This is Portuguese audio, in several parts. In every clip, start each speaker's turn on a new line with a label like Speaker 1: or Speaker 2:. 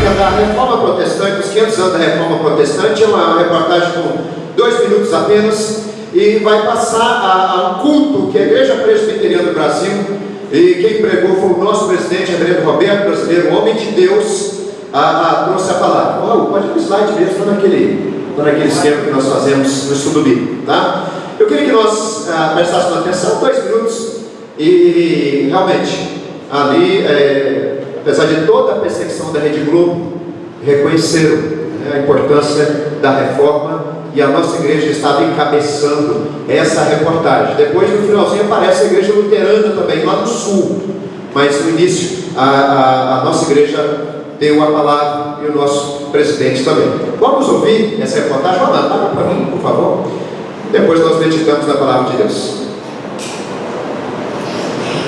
Speaker 1: bíblica da Reforma Protestante, os 500 anos da Reforma Protestante. É uma reportagem com 2 minutos apenas, e vai passar ao culto que a Igreja Presbiteriana do Brasil, e quem pregou foi o nosso presidente, Reverendo Roberto Brasileiro, homem de Deus, trouxe a palavra. Pode ir no slide mesmo, está naquele esquema que nós fazemos no estudo bíblico, tá? Eu queria que nós prestássemos atenção, 2 minutos, e realmente, ali, apesar de toda a perseguição da Rede Globo, reconheceram a importância da reforma, e a nossa igreja estava encabeçando essa reportagem. Depois, no finalzinho, aparece a igreja luterana também, lá no sul, mas no início, a nossa igreja deu a palavra, e o nosso presidente também. Vamos ouvir essa reportagem? Vamos lá, para para mim, por favor. Depois nós meditamos na palavra de Deus.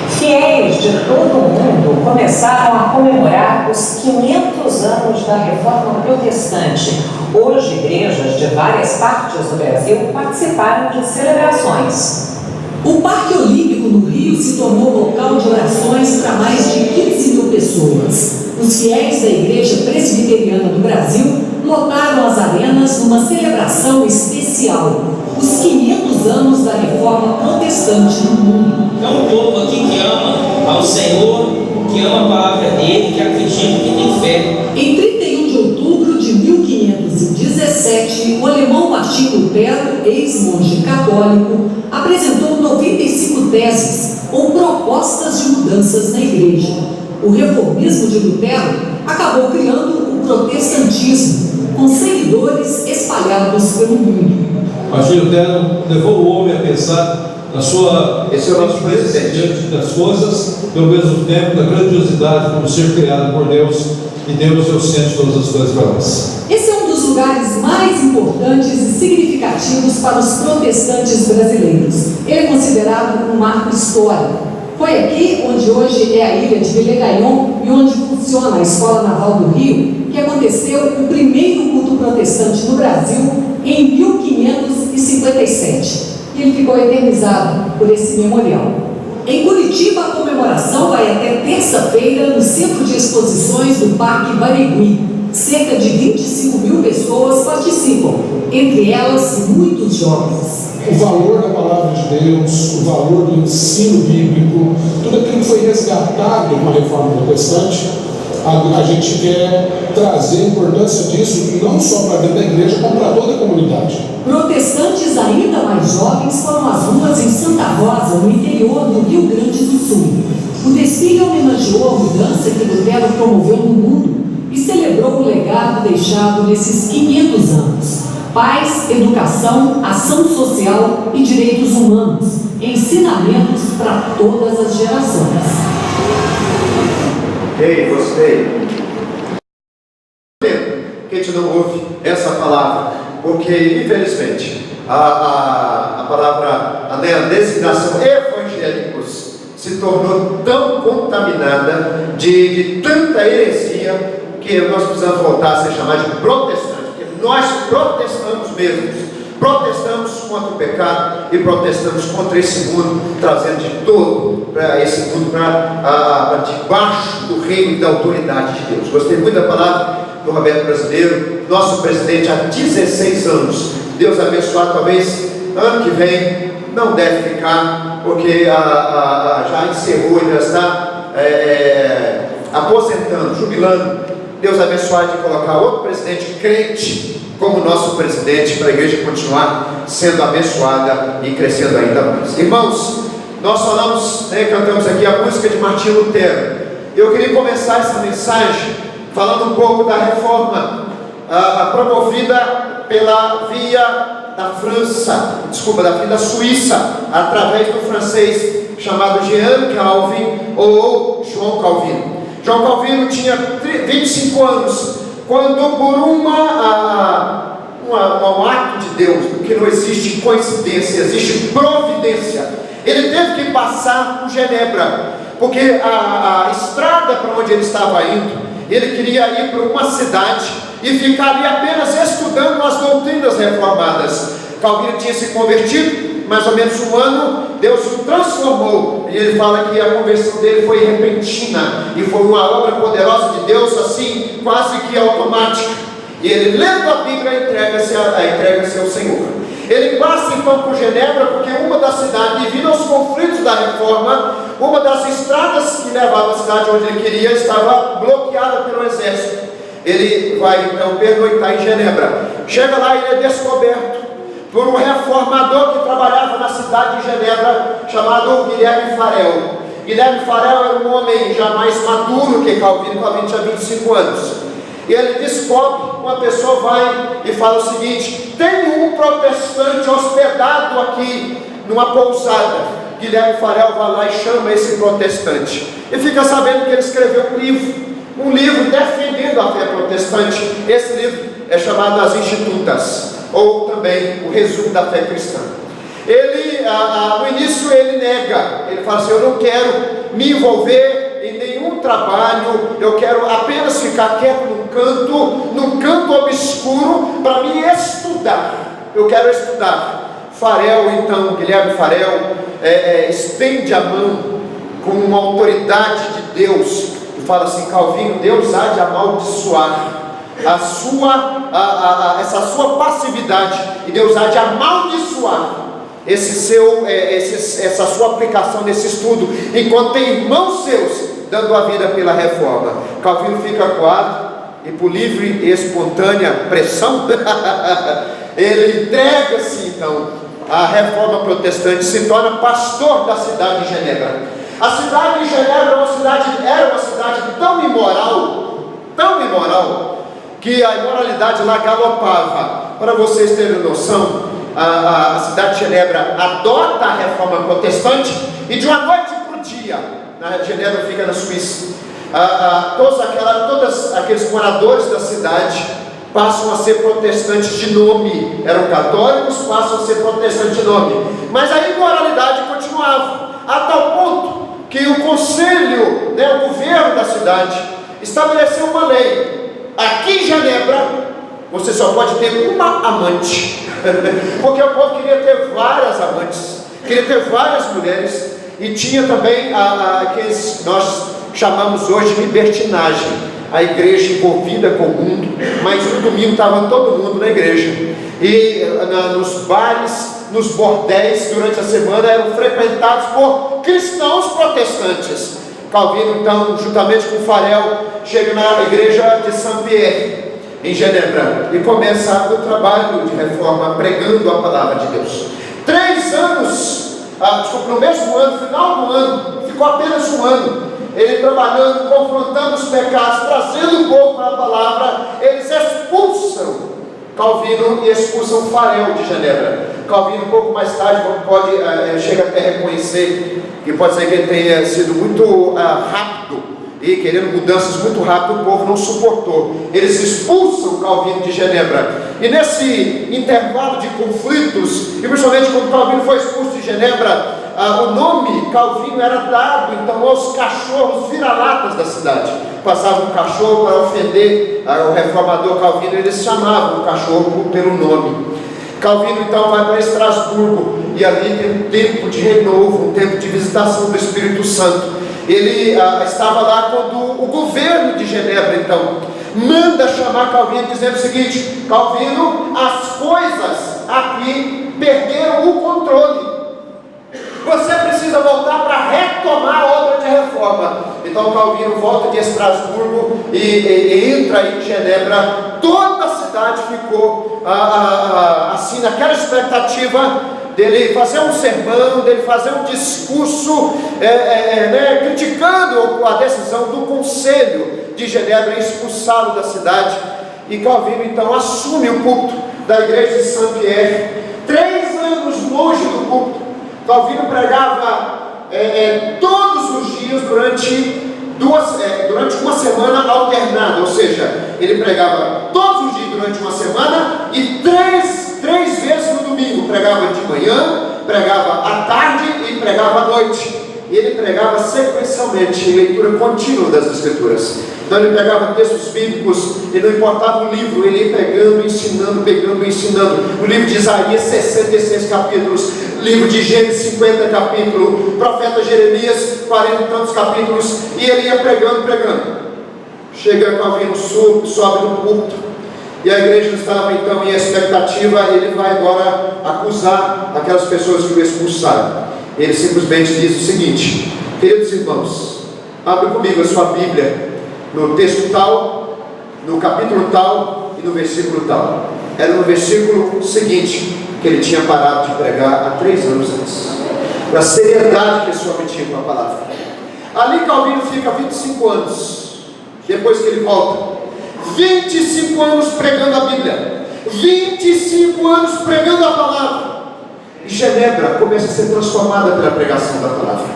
Speaker 2: Fiéis de todo o mundo começaram a comemorar os 500 anos da Reforma Protestante. Hoje, igrejas de várias partes do Brasil participaram de celebrações.
Speaker 3: O Parque Olímpico no Rio se tornou local de orações para mais de 15 mil pessoas. Os fiéis da Igreja Presbiteriana do Brasil lotaram as arenas numa celebração especial. Os 500 anos da Reforma Protestante no mundo.
Speaker 4: É um povo aqui que ama ao Senhor, que ama a palavra dele, que acredita, que tem fé.
Speaker 3: Em 31 de outubro de 1517, o alemão Martim Lutero, ex-monge católico, apresentou 95 teses ou propostas de mudanças na igreja. O reformismo de Lutero acabou criando o protestantismo, com seguidores espalhados pelo mundo.
Speaker 5: Martim Lutero levou o homem a pensar na sua
Speaker 1: Esse é o nosso presidente
Speaker 5: das coisas, e ao mesmo tempo da grandiosidade como ser criado por Deus, e Deus é o centro de todas as coisas para nós.
Speaker 3: Esse é um dos lugares mais importantes e significativos para os protestantes brasileiros. Ele é considerado um marco histórico. Foi aqui onde hoje é a ilha de Villegaignon e onde funciona a Escola Naval do Rio, que aconteceu o primeiro culto protestante no Brasil em 1557. E ele ficou eternizado por esse memorial. Em Curitiba, a comemoração vai até terça-feira no Centro de Exposições do Parque Barigui. Cerca de 25 mil pessoas participam, entre elas muitos jovens.
Speaker 6: O valor da palavra de Deus, o valor do ensino bíblico, tudo aquilo que foi resgatado com a reforma protestante, a gente quer trazer a importância disso não só para dentro da igreja, como para toda a comunidade.
Speaker 3: Protestantes ainda mais jovens foram às ruas em Santa Rosa, no interior do Rio Grande do Sul. O desfile homenageou a mudança que Lutero promoveu no mundo e celebrou o legado deixado nesses 500 anos. Paz, educação, ação social e direitos humanos, ensinamentos para todas as gerações.
Speaker 1: Gostei. Que a gente não ouve essa palavra, porque infelizmente a palavra, a designação evangélicos se tornou tão contaminada de tanta heresia, que nós precisamos voltar a ser chamados de protestantes. Nós protestamos mesmos, protestamos contra o pecado e protestamos contra esse mundo, trazendo de todo para esse mundo para debaixo do reino e da autoridade de Deus. Gostei muito da palavra do Roberto Brasileiro, nosso presidente há 16 anos. Deus abençoar, talvez ano que vem não deve ficar, porque já encerrou, ainda está aposentando, jubilando. Deus abençoar de colocar outro presidente crente como nosso presidente, para a igreja continuar sendo abençoada e crescendo ainda mais. Irmãos, nós falamos, cantamos aqui a música de Martim Lutero. Eu queria começar essa mensagem falando um pouco da reforma promovida pela via da França, da via da Suíça, através do francês chamado Jean Calvin ou João Calvino. João Calvino tinha 25 anos, quando por um ato de Deus, porque não existe coincidência, existe providência, ele teve que passar por Genebra, porque a estrada para onde ele estava indo, ele queria ir para uma cidade e ficar ali apenas estudando as doutrinas reformadas. Calvino tinha se convertido, mais ou menos um ano, Deus o transformou. E ele fala que a conversão dele foi repentina, e foi uma obra poderosa de Deus, assim, quase que automática. E ele, lendo a Bíblia, entrega-se ao Senhor. Ele passa então por Genebra, porque uma das cidades, devido aos conflitos da reforma, uma das estradas que levava à cidade onde ele queria estava bloqueada pelo exército. Ele vai então pernoitar em Genebra. Chega lá e ele é descoberto por um reformador que trabalhava na cidade de Genebra, chamado Guilherme Farel. Guilherme Farel era um homem já mais maduro que Calvino. Calvino tinha 25 anos. E ele descobre, uma pessoa vai e fala o seguinte: tem um protestante hospedado aqui numa pousada. Guilherme Farel vai lá e chama esse protestante. E fica sabendo que ele escreveu um livro defendendo a fé protestante. Esse livro é chamado As Institutas, ou também o resumo da fé cristã. Ele, no início, ele nega. Ele fala assim: eu não quero me envolver em nenhum trabalho, eu quero apenas ficar quieto num canto obscuro para me estudar. Eu quero estudar. Farel, então, Guilherme Farel, estende a mão com uma autoridade de Deus e fala assim: Calvino, Deus há de amaldiçoar essa sua passividade, e Deus há de amaldiçoar essa sua aplicação nesse estudo, enquanto tem irmãos seus dando a vida pela reforma. Calvino fica acuado e, por livre e espontânea pressão, ele entrega-se então à reforma protestante, se torna pastor da cidade de Genebra. A cidade de Genebra era uma cidade tão imoral, que a imoralidade lá galopava. Para vocês terem noção, a cidade de Genebra adota a reforma protestante, e de uma noite para o dia, Genebra fica na Suíça, todos aqueles moradores da cidade passam a ser protestantes de nome. Eram católicos, passam a ser protestantes de nome, mas a imoralidade continuava, a tal ponto que o conselho, o governo da cidade, estabeleceu uma lei: aqui em Genebra você só pode ter uma amante, porque o povo queria ter várias amantes, queria ter várias mulheres, e tinha também aqueles que nós chamamos hoje de libertinagem, a igreja envolvida com o mundo, mas no domingo estava todo mundo na igreja, e nos bares, nos bordéis, durante a semana eram frequentados por cristãos protestantes. Calvino, então, juntamente com Farel, chega na igreja de Saint-Pierre, em Genebra, e começa o trabalho de reforma, pregando a palavra de Deus. 3 anos, no mesmo ano, final do ano, ficou apenas um ano, ele trabalhando, confrontando os pecados, trazendo o povo para a palavra. Eles expulsam Calvino e expulsam Farel de Genebra. Calvino, um pouco mais tarde, chega até reconhecer que pode ser que ele tenha sido muito rápido, e querendo mudanças muito rápido, o povo não suportou. Eles expulsam Calvino de Genebra. E nesse intervalo de conflitos, e principalmente quando Calvino foi expulso de Genebra, o nome Calvino era dado então aos cachorros vira-latas da cidade. Passava um cachorro para ofender o reformador Calvino, eles chamavam o cachorro pelo nome. Calvino então vai para Estrasburgo, e ali tem um tempo de renovo, um tempo de visitação do Espírito Santo. Ele estava lá quando o governo de Genebra então manda chamar Calvino, dizendo o seguinte: Calvino, as coisas aqui perderam o controle, você precisa voltar para retomar a obra de reforma. Então Calvino volta de Estrasburgo e entra em Genebra. Toda a cidade ficou assim, naquela expectativa dele fazer um sermão, dele fazer um discurso criticando a decisão do conselho de Genebra em expulsá-lo da cidade. E Calvino então assume o púlpito da igreja de Saint-Pierre. 3 anos longe do púlpito, Calvino pregava todos os dias durante uma semana alternada, ou seja, ele pregava todos os dias durante uma semana, e três vezes no domingo. Pregava de manhã, pregava à tarde e pregava à noite. e ele pregava sequencialmente, em leitura contínua das Escrituras. Então ele pegava textos bíblicos, e não importava o livro, ele ia pegando, ensinando, pegando, ensinando. O livro de Isaías, 66 capítulos, livro de Gênesis, 50 capítulos, profeta Jeremias, 40 e tantos capítulos, e ele ia pregando, pregando. Chega Calvino, sobe no púlpito, e a igreja estava então em expectativa. Ele vai agora acusar aquelas pessoas que o expulsaram. Ele simplesmente diz o seguinte: queridos irmãos, abre comigo a sua Bíblia no texto tal, no capítulo tal e no versículo tal. Era no versículo seguinte que ele tinha parado de pregar há 3 anos antes, para a seriedade que esse homem tinha com a palavra. Ali Calvino fica 25 anos, depois que ele volta, 25 anos pregando a Bíblia, 25 anos pregando a palavra, e Genebra começa a ser transformada pela pregação da palavra.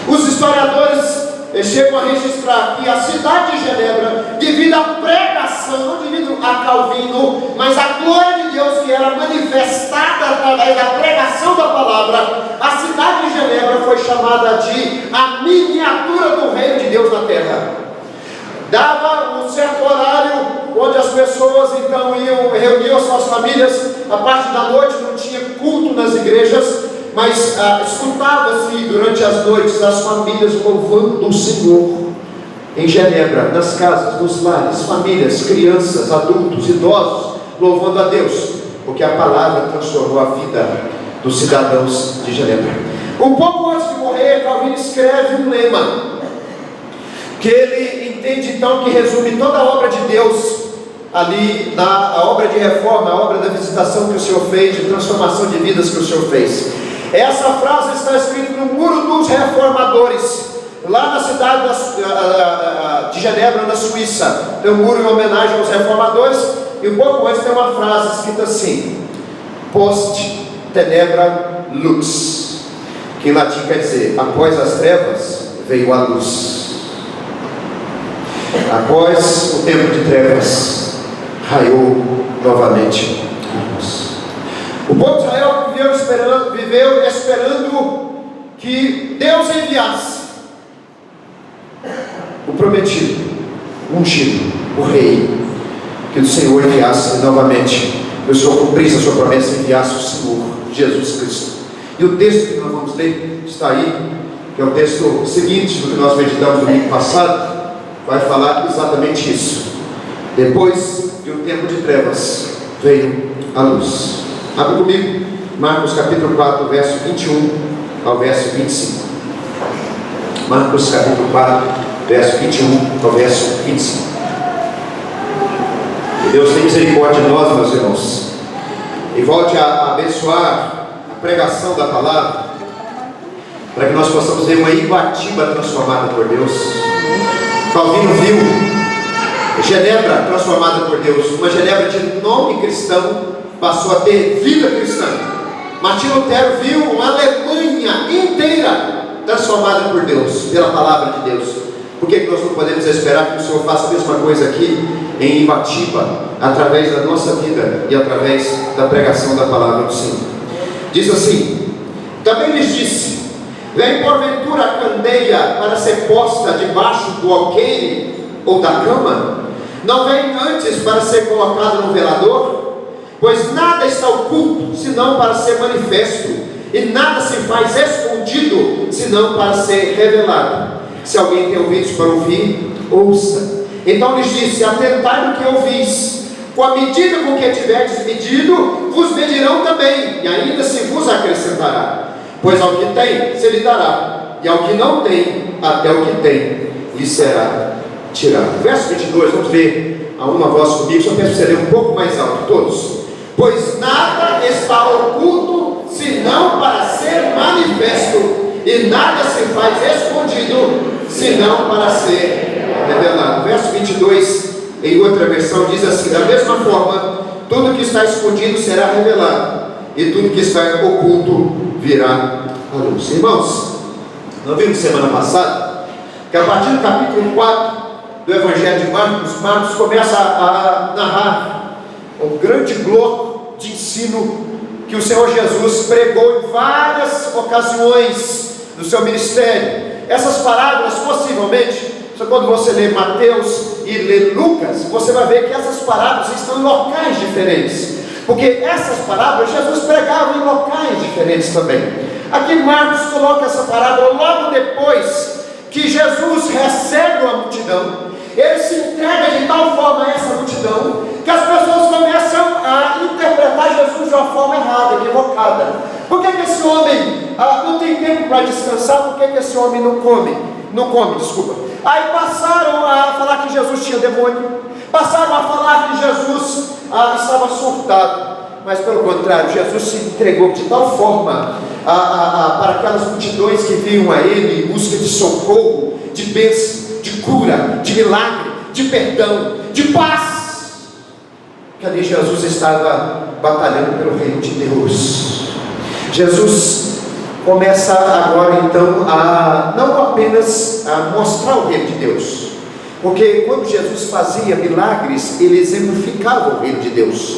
Speaker 1: Os historiadores chegam a registrar que a cidade de Genebra, devido à pregação, não devido a Calvino, mas a glória de Deus que era manifestada através da pregação da palavra, a cidade de Genebra foi chamada de a miniatura do reino de Deus na terra. Dava um certo horário onde as pessoas então iam reunir as suas famílias. A parte da noite não tinha culto nas igrejas, mas escutava-se durante as noites as famílias louvando o Senhor em Genebra, nas casas, nos lares, famílias, crianças, adultos, idosos, louvando a Deus, porque a palavra transformou a vida dos cidadãos de Genebra. Um pouco antes de morrer, Calvino escreve um lema que ele entende então que resume toda a obra de Deus ali, a obra de reforma, a obra da visitação que o Senhor fez, de transformação de vidas que o Senhor fez. Essa frase está escrita no Muro dos Reformadores, lá na cidade de Genebra, na Suíça. Tem um muro em homenagem aos reformadores, e um pouco antes tem uma frase escrita assim: Post tenebra lux, que em latim quer dizer, após as trevas veio a luz. Após o tempo de trevas, raiou novamente a luz. O povo de Israel viveu esperando que Deus enviasse o prometido, o ungido, o rei, que o Senhor enviasse novamente, que o Senhor cumprisse a sua promessa e enviasse o Senhor Jesus Cristo. E o texto que nós vamos ler está aí, que é o texto seguinte do que nós meditamos no domingo passado, vai falar exatamente isso. Depois de um tempo de trevas, veio a luz. Abre comigo, Marcos capítulo 4, verso 21 ao verso 25. Marcos capítulo 4, verso 21 ao verso 25. Que Deus tenha misericórdia de nós, meus irmãos, e volte a abençoar a pregação da palavra, para que nós possamos ver uma Ibatiba transformada por Deus. Calvino viu Genebra transformada por Deus, uma Genebra de nome cristão passou a ter vida cristã. Martim Lutero viu uma Alemanha inteira transformada por Deus, pela palavra de Deus. Por que nós não podemos esperar que o Senhor faça a mesma coisa aqui em Ibatiba, através da nossa vida e através da pregação da palavra do Senhor? Diz assim: também lhes disse: vem porventura a candeia para ser posta debaixo do alqueire ou da cama? Não vem antes para ser colocada no velador? Pois nada está oculto, senão para ser manifesto, e nada se faz escondido, senão para ser revelado. Se alguém tem ouvidos para ouvir, ouça. Então lhes disse: atentai no que ouvis, com a medida com que tiverdes medido, vos medirão também, e ainda se vos acrescentará. Pois ao que tem, se lhe dará, e ao que não tem, até o que tem, lhe será tirado. Verso 22, vamos ler a uma voz comigo, só peço que você ler um pouco mais alto, todos. Pois nada está oculto, senão para ser manifesto, e nada se faz escondido, senão para ser revelado. Verso 22, em outra versão, diz assim: da mesma forma, tudo que está escondido será revelado, e tudo que está oculto virá à luz. Irmãos, nós vimos semana passada que a partir do capítulo 4 do Evangelho de Marcos, Marcos começa a narrar um grande bloco de ensino que o Senhor Jesus pregou em várias ocasiões no seu ministério. Essas parábolas, possivelmente, quando você lê Mateus e lê Lucas, você vai ver que essas parábolas estão em locais diferentes, porque essas parábolas Jesus pregava em locais diferentes também. Aqui Marcos coloca essa parábola logo depois que Jesus recebe uma multidão. Ele se entrega de tal forma a essa multidão que as pessoas começam a interpretar Jesus de uma forma errada, equivocada. Por que esse homem não tem tempo para descansar? Por que esse homem não come? Aí passaram a falar que Jesus tinha demônio, passaram a falar que Jesus estava surtado. Mas pelo contrário, Jesus se entregou de tal forma para aquelas multidões que vinham a Ele em busca de socorro, de bênção, de cura, de milagre, de perdão, de paz, que ali Jesus estava batalhando pelo reino de Deus. Jesus começa agora então não apenas a mostrar o reino de Deus, porque quando Jesus fazia milagres, ele exemplificava o reino de Deus.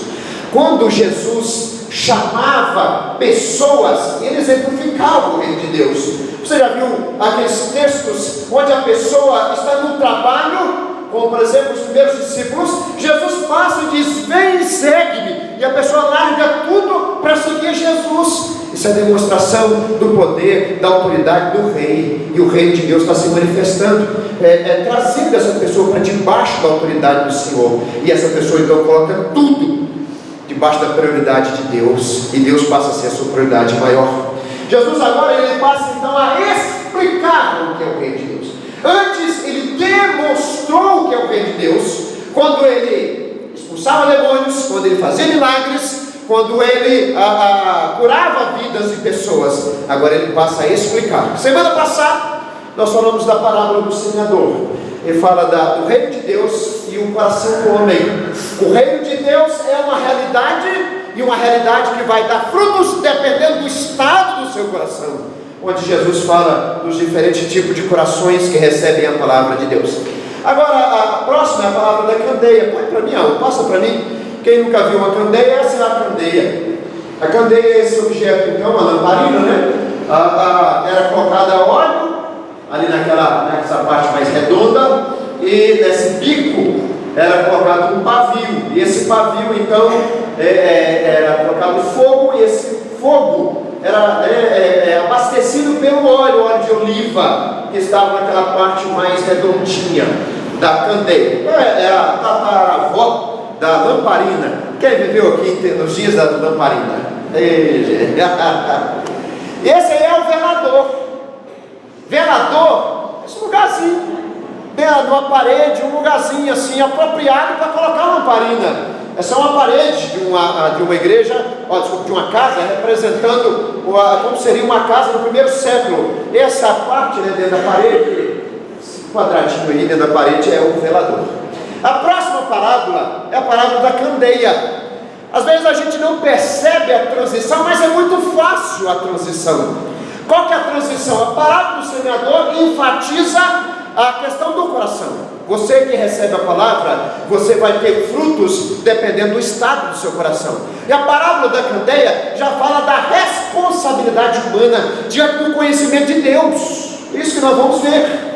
Speaker 1: Quando Jesus chamava pessoas, ele exemplificava o reino de Deus. Você já viu aqueles textos onde a pessoa está no trabalho, como por exemplo os primeiros discípulos, Jesus passa e diz: vem e segue-me, e a pessoa larga tudo para seguir Jesus. Isso é demonstração do poder, da autoridade do rei, e o reino de Deus está se manifestando, trazendo essa pessoa para debaixo da autoridade do Senhor, e essa pessoa então coloca tudo debaixo da prioridade de Deus, e Deus passa a ser a sua prioridade maior. Jesus agora ele passa então a explicar o que é o reino de Deus. Antes ele demonstrou o que é o reino de Deus, quando ele expulsava demônios, quando ele fazia milagres, quando ele curava vidas de pessoas. Agora ele passa a explicar. Semana passada nós falamos da parábola do semeador. Ele fala do reino de Deus e o coração do homem. O reino de Deus é uma realidade, e uma realidade que vai dar frutos dependendo do estado do seu coração, onde Jesus fala dos diferentes tipos de corações que recebem a palavra de Deus. Agora a próxima é a palavra da candeia. Põe para mim, passa para mim. Quem nunca viu uma candeia, essa é a candeia. A candeia é esse objeto, então, uma lamparina, né? Era colocada óleo ali nessa parte mais redonda, e nesse bico era colocado um pavio, e esse pavio então era colocado fogo, e esse fogo era abastecido pelo óleo de oliva, que estava naquela parte mais redondinha da candeia. É a tataravó da lamparina. Quem viveu aqui nos dias da lamparina? Esse aí é o velador. Velador, esse lugarzinho, numa parede, um lugarzinho assim apropriado para colocar uma lamparina. Essa é uma parede de uma igreja, de uma casa, representando como seria uma casa no primeiro século. Essa parte, né, dentro da parede, esse quadradinho aí dentro da parede é o velador. A próxima parábola é a parábola da candeia. Às vezes a gente não percebe a transição, mas é muito fácil a transição. Qual que é a transição? A parábola do semeador enfatiza a questão do coração. Você que recebe a palavra, você vai ter frutos dependendo do estado do seu coração. E a parábola da candeia já fala da responsabilidade humana diante do conhecimento de Deus. Isso que nós vamos ver.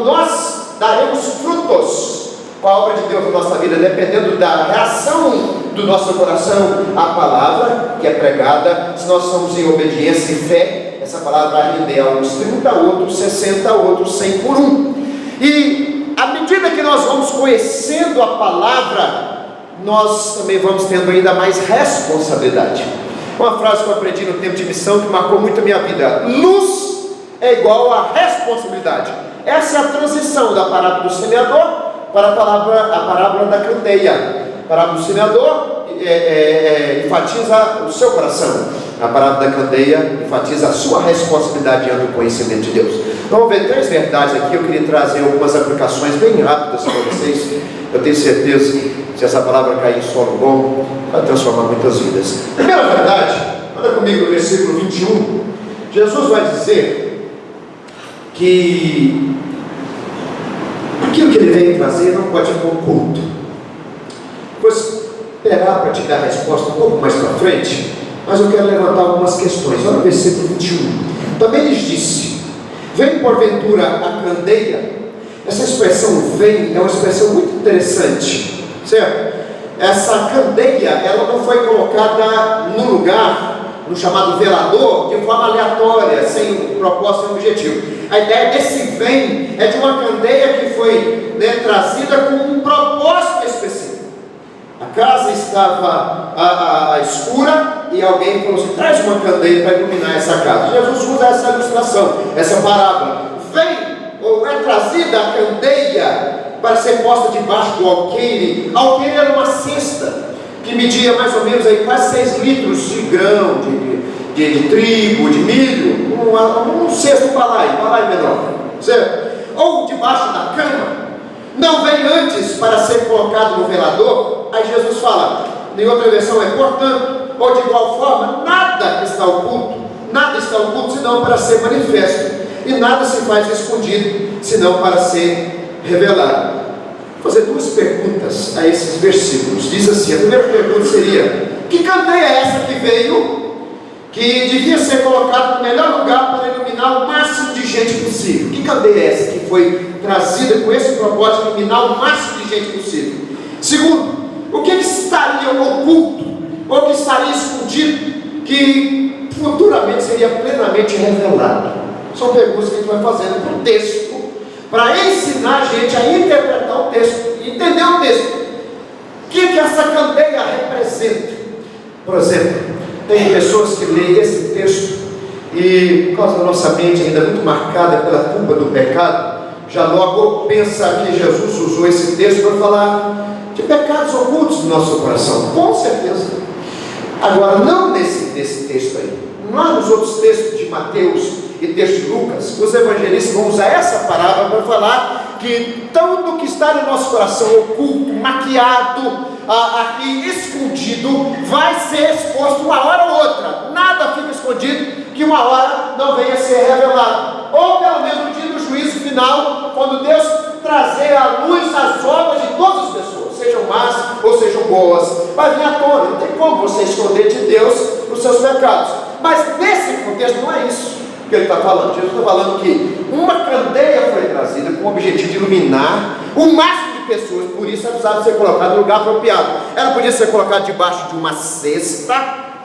Speaker 1: Nós daremos frutos com a obra de Deus na nossa vida, dependendo da reação do nosso coração à palavra que é pregada. Se nós somos em obediência e fé, essa palavra vai render a uns 30, a outros 60, a outros 100 por um. E à medida que nós vamos conhecendo a palavra, nós também vamos tendo ainda mais responsabilidade. Uma frase que eu aprendi no tempo de missão que marcou muito a minha vida: luz é igual a responsabilidade. Essa é a transição da parábola do semeador para a parábola da candeia. A parábola do semeador enfatiza o seu coração. A parábola da candeia enfatiza a sua responsabilidade diante do conhecimento de Deus. Então, vamos ver 3 verdades aqui. Eu queria trazer algumas aplicações bem rápidas para vocês. Eu tenho certeza que se essa palavra cair em solo bom, vai transformar muitas vidas. Primeira verdade, olha comigo no versículo 21. Jesus vai dizer que aquilo que ele veio trazer não pode ir oculto. Vou esperar para te dar a resposta um pouco mais para frente, mas eu quero levantar algumas questões. Olha o versículo 21. Também lhes disse: vem porventura a candeia. Essa expressão vem é uma expressão muito interessante, certo? Essa candeia, ela não foi colocada no lugar, no chamado velador, de forma aleatória, sem um propósito e um objetivo. A ideia desse vem é de uma candeia que foi, trazida com um propósito específico. A casa estava escura e alguém falou assim: traz uma candeia para iluminar essa casa. Jesus usa essa ilustração, essa parábola. Vem, ou é trazida a candeia para ser posta debaixo do alqueire. Alqueire era uma cesta que media mais ou menos aí quase 6 litros de grão, de trigo, de milho, um cesto, um balaio menor, certo? Ou debaixo da cama. Não vem antes para ser colocado no velador. Aí Jesus fala, em outra versão é portanto, ou de igual forma, nada está oculto, senão para ser manifesto, e nada se faz escondido, senão para ser revelado. Vou fazer 2 perguntas a esses versículos. Diz assim: a primeira pergunta seria: que candeia é essa que veio, que devia ser colocada no melhor lugar para iluminar o máximo de gente possível? Que candeia é essa que foi trazida com esse propósito de iluminar o máximo de gente possível? Segundo, o que estaria oculto, ou que estaria escondido, que futuramente seria plenamente revelado? São perguntas que a gente vai fazendo para o texto, para ensinar a gente a interpretar o texto, entender o texto. O que essa candeia representa? Por exemplo, tem pessoas que leem esse texto e, por causa da nossa mente ainda muito marcada pela culpa do pecado, já logo pensa que Jesus usou esse texto para falar de pecados ocultos do nosso coração. Com certeza. Agora, não nesse texto aí. Lá nos outros textos de Mateus e texto de Lucas, os evangelistas vão usar essa parábola para falar que tudo que está no nosso coração oculto, maquiado, aqui escondido, vai ser exposto uma hora ou outra. Nada fica escondido que uma hora não venha a ser revelado. Ou pelo menos no dia do juízo final, quando Deus trazer à luz as obras de todas as pessoas, sejam más ou sejam boas, vai vir à tona. Não tem como você esconder de Deus os seus pecados. Mas nesse contexto não é isso que ele está falando. Jesus está falando que uma candeia foi trazida com o objetivo de iluminar o máximo de pessoas. Por isso ela precisava ser colocada no lugar apropriado. Ela não podia ser colocada debaixo de uma cesta,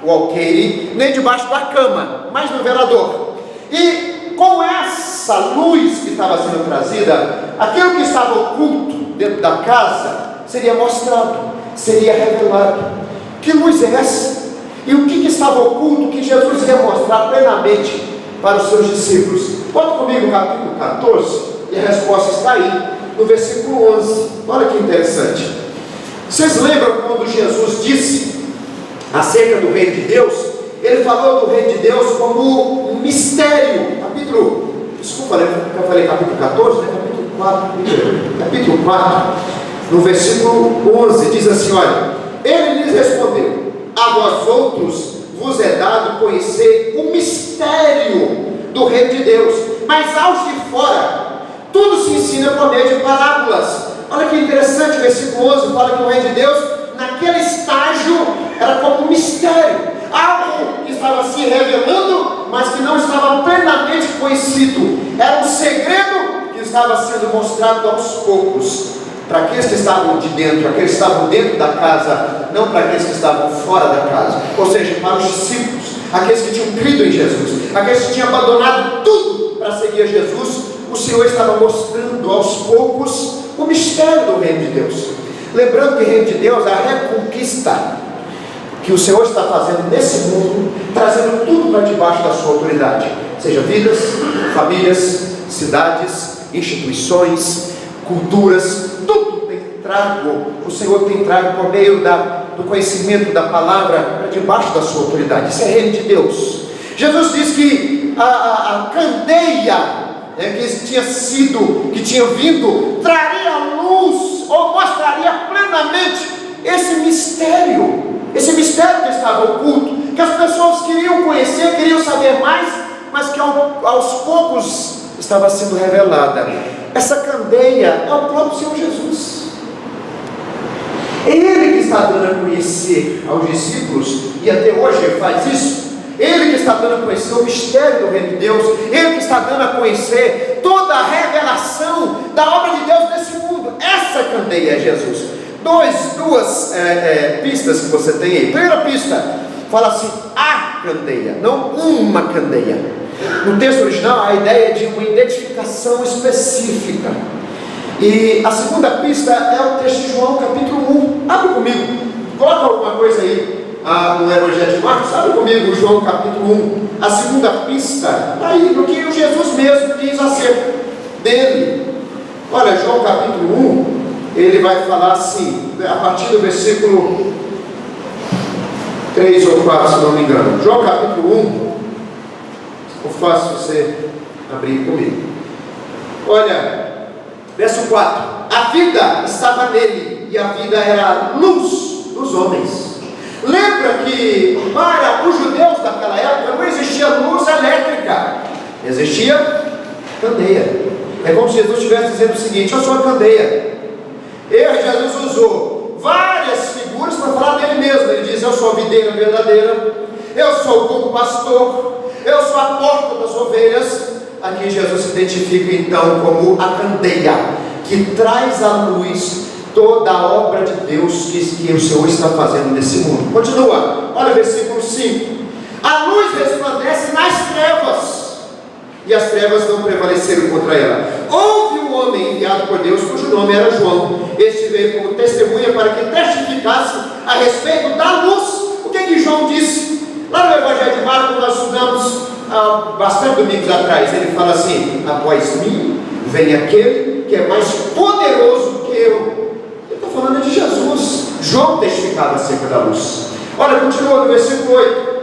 Speaker 1: o alqueire, nem debaixo da cama, mas no velador. E com essa luz que estava sendo trazida, aquilo que estava oculto dentro da casa seria mostrado, seria revelado. Que luz é essa? E o que estava oculto que Jesus ia mostrar plenamente para os seus discípulos? Bota comigo o capítulo 14 e a resposta está aí no versículo 11. Olha que interessante. Vocês lembram quando Jesus disse acerca do reino de Deus? Ele falou do reino de Deus como um mistério. Desculpa, eu falei capítulo 14, né? Capítulo 4, no versículo 11, diz assim: olha, ele lhes respondeu: a vós outros vos é dado conhecer o mistério do reino de Deus, mas aos de fora tudo se ensina por meio de parábolas. Olha que interessante, o versículo 11 fala que o reino de Deus, naquele estágio, era como um mistério, algo que estava se revelando, mas que não estava plenamente conhecido. Era um segredo que estava sendo mostrado aos poucos, para aqueles que estavam de dentro, aqueles que estavam dentro da casa, não para aqueles que estavam fora da casa, ou seja, para os discípulos, aqueles que tinham crido em Jesus, aqueles que tinham abandonado tudo para seguir a Jesus. O Senhor estava mostrando aos poucos o mistério do reino de Deus. Lembrando que o reino de Deus é a reconquista que o Senhor está fazendo nesse mundo, trazendo tudo para debaixo da sua autoridade, seja vidas, famílias, cidades, instituições, culturas, tudo tem trago, o Senhor tem trago por meio do conhecimento da palavra para debaixo da sua autoridade. Isso é reino de Deus. Jesus diz que a candeia que tinha vindo, traria luz, ou mostraria plenamente esse mistério que estava oculto, que as pessoas queriam conhecer, queriam saber mais, mas que aos poucos estava sendo revelada. Essa candeia é o próprio Senhor Jesus. É Ele que está dando a conhecer aos discípulos, e até hoje Ele faz isso, Ele que está dando a conhecer o mistério do reino de Deus, Ele que está dando a conhecer toda a revelação da obra de Deus nesse mundo. Essa candeia é Jesus. Duas pistas que você tem aí. Primeira pista, fala assim, a candeia, não uma candeia. No texto original, a ideia é de uma identificação específica. E a segunda pista é o texto de João, capítulo 1. Abre comigo, coloca alguma coisa aí no Evangelho de Marcos. Abre comigo João, capítulo 1. A segunda pista está aí no que o Jesus mesmo diz acerca dele. Olha, João, capítulo 1, ele vai falar assim, a partir do versículo 3 ou 4, se não me engano. João, capítulo 1. Eu faço você abrir comigo. Olha, verso 4: a vida estava nele, e a vida era a luz dos homens. Lembra que para os judeus daquela época não existia luz elétrica, existia candeia. É como se Jesus estivesse dizendo o seguinte: eu sou a candeia. Jesus usou várias figuras para falar dele mesmo. Ele diz: eu sou a videira verdadeira, eu sou o bom pastor, eu sou a porta das ovelhas. Aqui Jesus se identifica então como a candeia que traz à luz toda a obra de Deus que o Senhor está fazendo nesse mundo. Continua, olha o versículo 5: a luz resplandece nas trevas, e as trevas não prevaleceram contra ela. Houve um homem enviado por Deus, cujo nome era João. Este veio como testemunha para que testificasse a respeito da luz. O que João disse? Lá no Evangelho de Marcos, nós estudamos há bastante domingos atrás. Ele fala assim: após mim vem aquele que é mais poderoso que eu. Ele está falando de Jesus. João testificava acerca da luz. Olha, continua no versículo 8.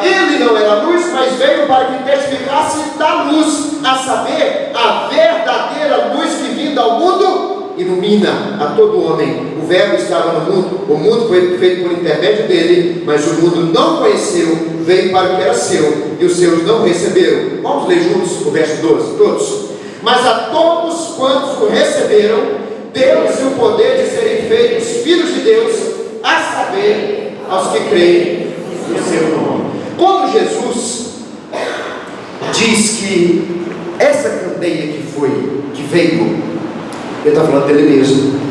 Speaker 1: Ele não era luz, mas veio para que testificasse da luz, a saber, a verdadeira luz que vinda ao mundo ilumina a todo homem. O verbo estava no mundo, o mundo foi feito por intermédio dele, mas o mundo não conheceu, veio para o que era seu, e os seus não receberam. Vamos ler juntos o verso 12, todos. Mas a todos quantos o receberam, deu-lhes o poder de serem feitos filhos de Deus, a saber, aos que creem no seu nome. Quando Jesus diz que essa candeia que veio, ele está falando dele mesmo,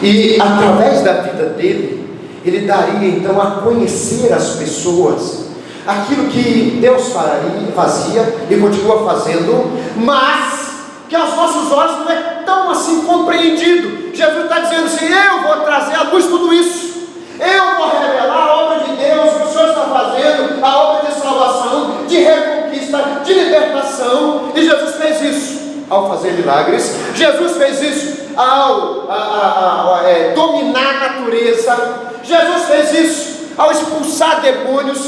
Speaker 1: e através da vida dele, ele daria então a conhecer as pessoas aquilo que Deus fazia e continua fazendo, mas que aos nossos olhos não é tão assim compreendido. Jesus está dizendo assim: eu vou trazer à luz tudo isso, eu vou revelar a obra de Deus que o Senhor está fazendo, a obra de salvação, de reconquista, de libertação. E Jesus fez isso ao fazer milagres. Jesus fez isso ao dominar a natureza. Jesus fez isso ao expulsar demônios.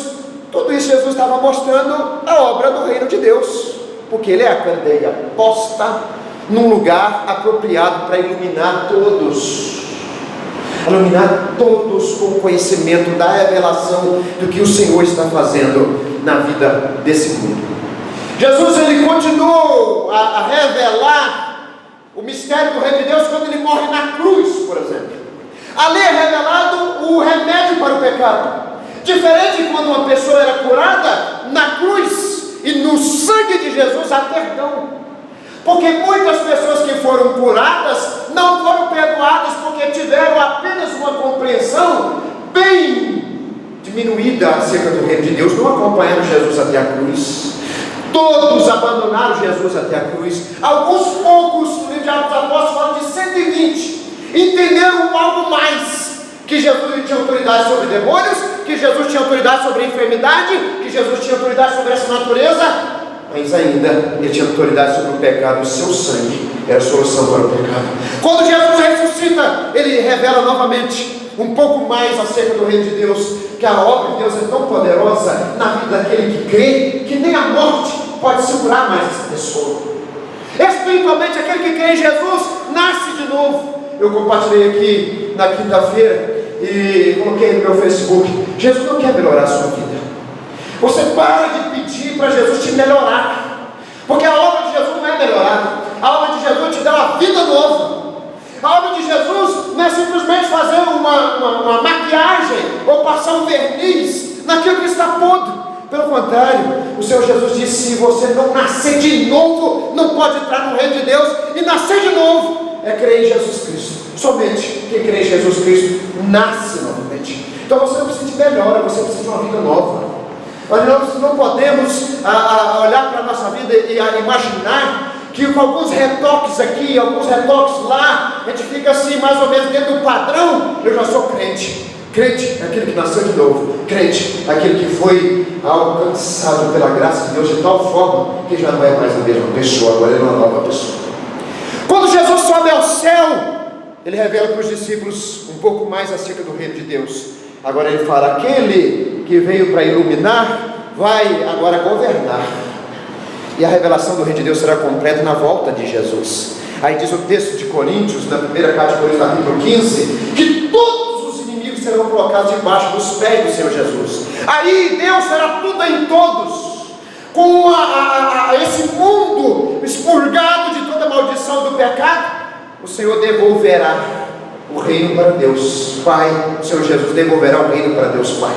Speaker 1: Tudo isso Jesus estava mostrando a obra do reino de Deus, porque Ele é a candeia posta num lugar apropriado para iluminar todos com o conhecimento da revelação do que o Senhor está fazendo na vida desse mundo. Jesus, ele continuou a revelar o mistério do reino de Deus quando ele morre na cruz, por exemplo. Ali é revelado o remédio para o pecado. Diferente de quando uma pessoa era curada, na cruz e no sangue de Jesus há perdão. Porque muitas pessoas que foram curadas não foram perdoadas porque tiveram apenas uma compreensão bem diminuída acerca do reino de Deus, não acompanharam Jesus até a cruz. Todos abandonaram Jesus até a cruz. Alguns poucos, no livro de Atos dos Apóstolos falam de 120, entenderam algo mais, que Jesus tinha autoridade sobre demônios, que Jesus tinha autoridade sobre a enfermidade, que Jesus tinha autoridade sobre essa natureza, mas ainda ele tinha autoridade sobre o pecado. O seu sangue era a solução para o pecado. Quando Jesus ressuscita, ele revela novamente um pouco mais acerca do reino de Deus, que a obra de Deus é tão poderosa na vida daquele que crê, que nem a morte pode segurar mais essa pessoa. Espiritualmente, aquele que crê em Jesus nasce de novo. Eu compartilhei aqui na quinta-feira e coloquei no meu Facebook: Jesus não quer melhorar a sua vida. Você para de pedir para Jesus te melhorar, porque a obra de Jesus não é melhorada. A obra de Jesus te dá uma vida nova. A obra de Jesus não é simplesmente fazer uma maquiagem ou passar um verniz naquilo que está podre. Pelo contrário, o Senhor Jesus disse: se você não nascer de novo, não pode entrar no reino de Deus. E nascer de novo é crer em Jesus Cristo. Somente quem crê em Jesus Cristo nasce novamente. Então você não precisa de melhora, você precisa de uma vida nova. Nós não podemos olhar para a nossa vida e imaginar que com alguns retoques aqui, alguns retoques lá, a gente fica assim mais ou menos dentro do padrão. Eu já sou crente. Crente é aquele que nasceu de novo. Crente é aquele que foi alcançado pela graça de Deus de tal forma que já não é mais a mesma pessoa, agora ele é uma nova pessoa. Quando Jesus sobe ao céu, ele revela para os discípulos um pouco mais acerca do reino de Deus. Agora ele fala: aquele que veio para iluminar vai agora governar. E a revelação do reino de Deus será completa na volta de Jesus. Aí diz o texto de Coríntios, na primeira carta de Coríntios, capítulo 15, que todos os inimigos serão colocados debaixo dos pés do Senhor Jesus. Aí Deus será tudo em todos. Com esse mundo expurgado de toda maldição do pecado, o Senhor devolverá o reino para Deus Pai. O Senhor Jesus devolverá o reino para Deus Pai.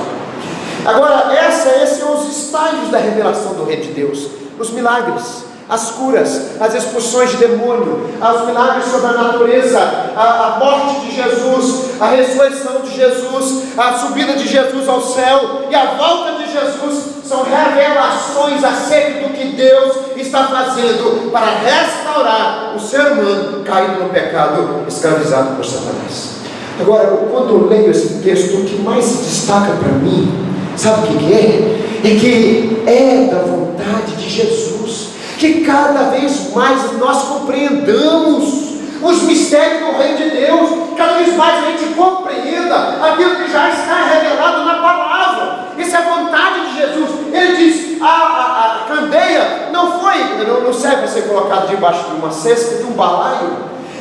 Speaker 1: Agora, esses são os estágios da revelação do reino de Deus: os milagres, as curas, as expulsões de demônio, os milagres sobre a natureza, a morte de Jesus, a ressurreição de Jesus, a subida de Jesus ao céu e a volta de Jesus. São revelações acerca do que Deus está fazendo para restaurar o ser humano caído no pecado, escravizado por Satanás. Agora, quando eu leio esse texto, o que mais se destaca para mim, sabe o que é? É que é da vontade de Jesus que cada vez mais nós compreendamos os mistérios do reino de Deus, cada vez mais a gente compreenda aquilo que já está revelado na palavra. Isso é a vontade de Jesus. Ele diz: a candeia não serve para ser colocada debaixo de uma cesta, de um balaio,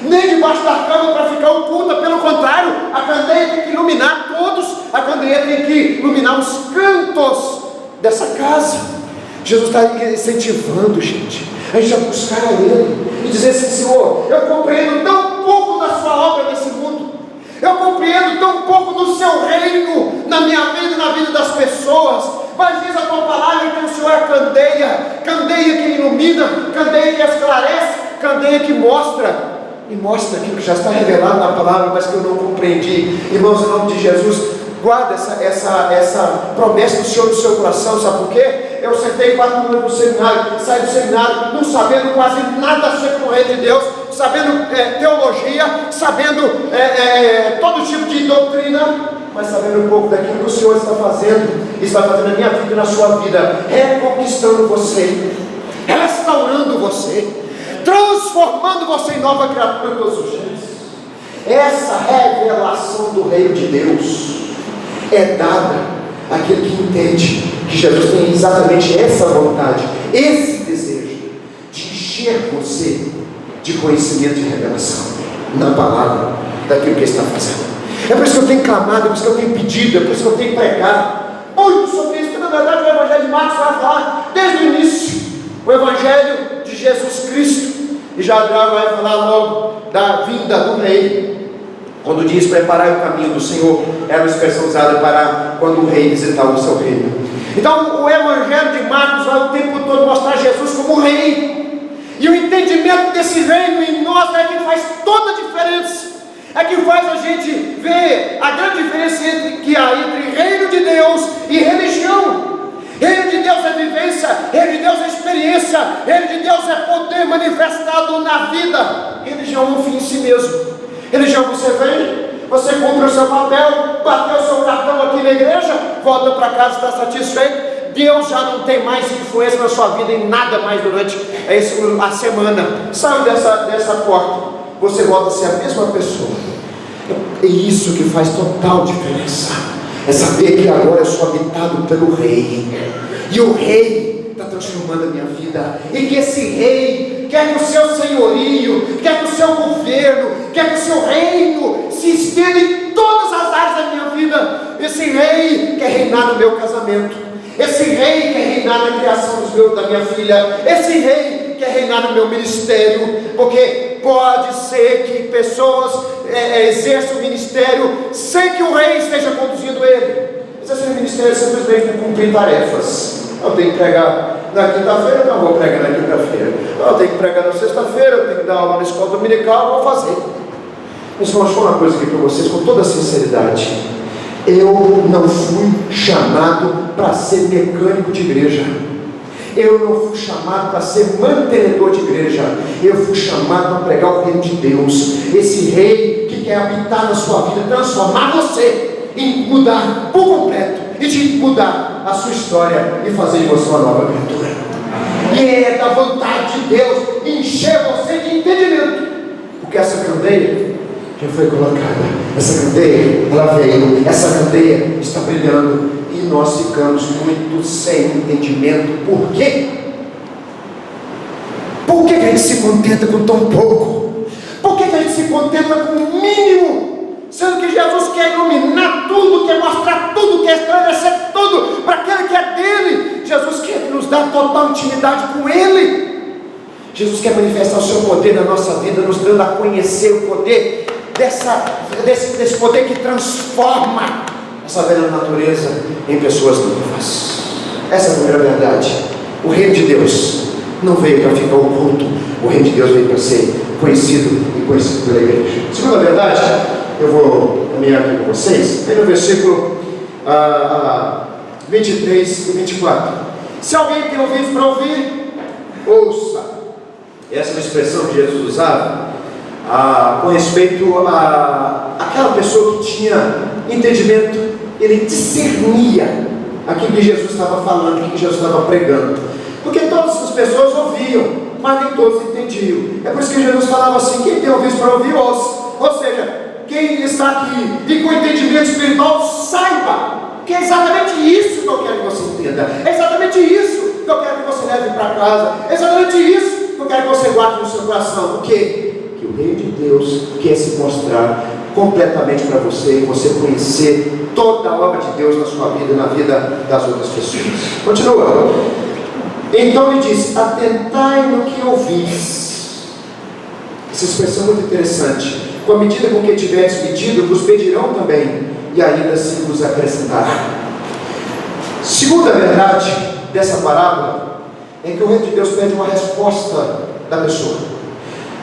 Speaker 1: nem debaixo da cama para ficar oculta. Pelo contrário, a candeia tem que iluminar todos. A candeia tem que iluminar os cantos dessa casa. Jesus está incentivando, gente, a gente a buscar a Ele e dizer assim: Senhor, eu compreendo tão pouco da sua obra nesse mundo, eu compreendo tão pouco do seu reino na minha vida e na vida das pessoas, mas diz a tua palavra que o Senhor é candeia que ilumina, candeia que esclarece, candeia que mostra, e mostra aquilo que já está revelado na palavra, mas que eu não compreendi. Irmãos, em nome de Jesus, guarda essa promessa do Senhor no seu coração. Sabe por quê? Eu sentei 4 anos no seminário, saí do seminário não sabendo quase nada acerca do reino de Deus, sabendo teologia, sabendo todo tipo de doutrina, mas sabendo um pouco daquilo que o Senhor está fazendo na minha vida e na sua vida, reconquistando você, restaurando você, transformando você em nova criatura todos os dias. Essa revelação do reino de Deus é dada àquele que entende que Jesus tem exatamente essa vontade, esse desejo de encher você de conhecimento e revelação na palavra daquilo que Ele está fazendo. É por isso que eu tenho clamado, é por isso que eu tenho pedido, é por isso que eu tenho pregado muito sobre isso, porque na verdade o Evangelho de Marcos vai falar desde o início o Evangelho de Jesus Cristo, e já vai falar logo da vinda do Rei. Quando diz preparar o caminho do Senhor, era uma expressão usada para quando o rei visitar o seu reino. Então o Evangelho de Marcos vai o tempo todo mostrar Jesus como rei, e o entendimento desse reino em nós é que faz toda a diferença, é que faz a gente ver a grande diferença que há entre reino de Deus e religião. Reino de Deus é vivência, reino de Deus é experiência, reino de Deus é poder manifestado na vida. Religião é um fim em si mesmo. Religião, você vem, você cumpre o seu papel, bateu o seu cartão aqui na igreja, volta para casa, está satisfeito. Deus já não tem mais influência na sua vida em nada mais durante a semana. Saiu dessa porta, você volta a ser a mesma pessoa. É isso que faz total diferença. É saber que agora eu sou habitado pelo Rei, e o Rei está transformando a minha vida, e que esse Rei quer que o seu senhorio, quer que o seu governo, quer que o seu reino se estenda em todas as áreas da minha vida. Esse Rei quer reinar no meu casamento, esse Rei quer reinar na criação da minha filha, esse Rei quer reinar no meu ministério, porque pode ser que pessoas exerçam o ministério sem que o Rei esteja conduzindo ele. Exercer o ministério simplesmente para cumprir tarefas. Eu tenho que pregar na quinta-feira, então eu vou pregar na quinta-feira. Eu tenho que pregar na sexta-feira, eu tenho que dar aula na escola dominical, eu vou fazer. Mas vou falar uma coisa aqui para vocês com toda sinceridade. Eu não fui chamado para ser mecânico de igreja. Eu não fui chamado para ser mantenedor de igreja. Eu fui chamado para pregar o reino de Deus. Esse rei que quer habitar na sua vida, transformar você em mudar por completo, e de mudar a sua história e fazer de você uma nova criatura. E é da vontade de Deus encher você de entendimento, porque essa candeia já foi colocada, essa candeia, ela veio, essa candeia está brilhando, e nós ficamos muito sem entendimento. Por quê? Por que a gente se contenta com tão pouco? Por que a gente se contenta com o mínimo? Sendo que Jesus quer iluminar tudo, quer mostrar tudo, quer esclarecer tudo para aquele que é dele. Jesus quer nos dar total intimidade com ele. Jesus quer manifestar o seu poder na nossa vida, nos dando a conhecer o poder desse poder que transforma essa velha natureza em pessoas novas. Essa é a primeira verdade. O reino de Deus não veio para ficar oculto. O reino de Deus veio para ser conhecido e conhecido pela igreja. Segunda verdade, eu vou caminhar aqui com vocês, aí no versículo 23 e 24. Se alguém tem ouvidos para ouvir, ouça. Essa é uma expressão que Jesus usava com respeito àquela pessoa que tinha entendimento. Ele discernia aquilo que Jesus estava falando, aquilo que Jesus estava pregando, porque todas as pessoas ouviam, mas nem todos entendiam. É por isso que Jesus falava assim: quem tem ouvidos para ouvir, ouça. Ou seja, quem está aqui e com entendimento espiritual, saiba que é exatamente isso que eu quero que você entenda, é exatamente isso que eu quero que você leve para casa, é exatamente isso que eu quero que você guarde no seu coração. O quê? Que o reino de Deus quer se mostrar completamente para você, e você conhecer toda a obra de Deus na sua vida e na vida das outras pessoas. Continua. Então ele diz: atentai no que ouvis. Essa expressão é muito interessante. Com a medida com que tiveres medido, vos pedirão também, e ainda se vos acrescentará. Segunda verdade dessa parábola é que o reino de Deus pede uma resposta da pessoa.